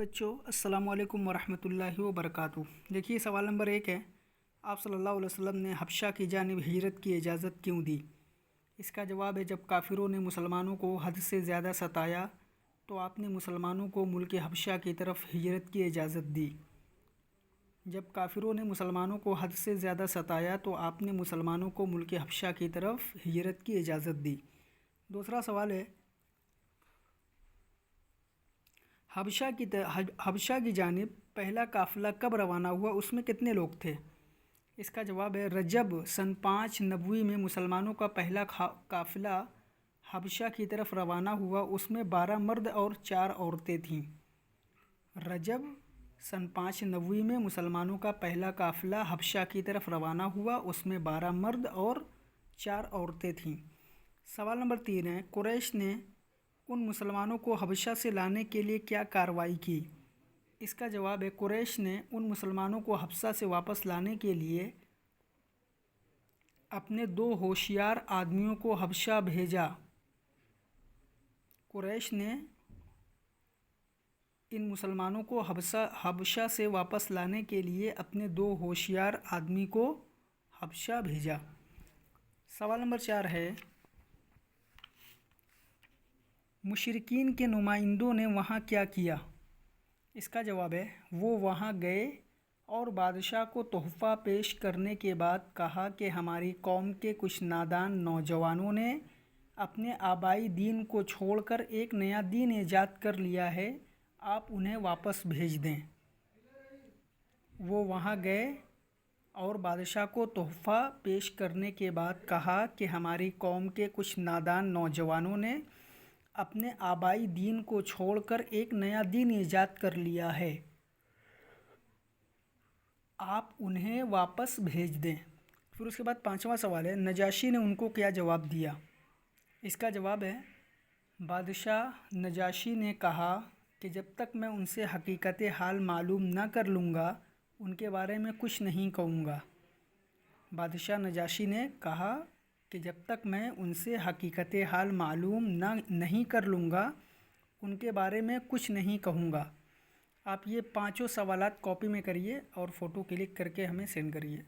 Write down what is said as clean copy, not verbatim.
بچوں السلام علیکم ورحمۃ اللہ وبرکاتہ۔ دیکھیے سوال نمبر 1 ہے، آپ صلی اللہ علیہ وسلم نے حبشہ کی جانب ہجرت کی اجازت کیوں دی؟ اس کا جواب ہے، جب کافروں نے مسلمانوں کو حد سے زیادہ ستایا تو آپ نے مسلمانوں کو ملک حبشہ کی طرف ہجرت کی اجازت دی۔ جب کافروں نے مسلمانوں کو حد سے زیادہ ستایا تو آپ نے مسلمانوں کو ملک حبشہ کی طرف ہجرت کی اجازت دی۔ دوسرا سوال ہے، حبشہ کی جانب پہلا قافلہ کب روانہ ہوا، اس میں کتنے لوگ تھے؟ اس کا جواب ہے، رجب سن 5 نبوی میں مسلمانوں کا پہلا قافلہ حبشہ کی طرف روانہ ہوا، اس میں 12 مرد اور 4 عورتیں تھیں۔ رجب سن 5 نبوی میں مسلمانوں کا پہلا قافلہ حبشہ کی طرف روانہ ہوا، اس میں 12 مرد اور 4 عورتیں تھیں۔ سوال نمبر 3 ہے، قریش نے ان مسلمانوں کو حبشہ سے لانے کے لیے کیا کارروائی کی؟ اس کا جواب ہے، قریش نے ان مسلمانوں کو حبشہ سے واپس لانے کے لیے اپنے 2 ہوشیار آدمیوں کو حبشہ بھیجا۔ قریش نے ان مسلمانوں کو حبشہ سے واپس لانے کے لیے اپنے 2 ہوشیار آدمی کو حبشہ بھیجا۔ سوال نمبر 4 ہے، مشرکین کے نمائندوں نے وہاں کیا کیا؟ اس کا جواب ہے، وہ وہاں گئے اور بادشاہ کو تحفہ پیش کرنے کے بعد کہا کہ ہماری قوم کے کچھ نادان نوجوانوں نے اپنے آبائی دین کو چھوڑ کر ایک نیا دین ایجاد کر لیا ہے، آپ انہیں واپس بھیج دیں۔ وہ وہاں گئے اور بادشاہ کو تحفہ پیش کرنے کے بعد کہا کہ ہماری قوم کے کچھ نادان نوجوانوں نے اپنے آبائی دین کو چھوڑ کر ایک نیا دین ایجاد کر لیا ہے، آپ انہیں واپس بھیج دیں۔ پھر اس کے بعد 5واں سوال ہے، نجاشی نے ان کو کیا جواب دیا؟ اس کا جواب ہے، بادشاہ نجاشی نے کہا کہ جب تک میں ان سے حقیقت حال معلوم نہ کر لوں گا ان کے بارے میں کچھ نہیں کہوں گا۔ بادشاہ نجاشی نے کہا کہ جب تک میں ان سے حقیقت حال معلوم نہیں کر لوں گا ان کے بارے میں کچھ نہیں کہوں گا۔ آپ یہ 5 سوالات کاپی میں کریے اور فوٹو کلک کر کے ہمیں سینڈ کریے۔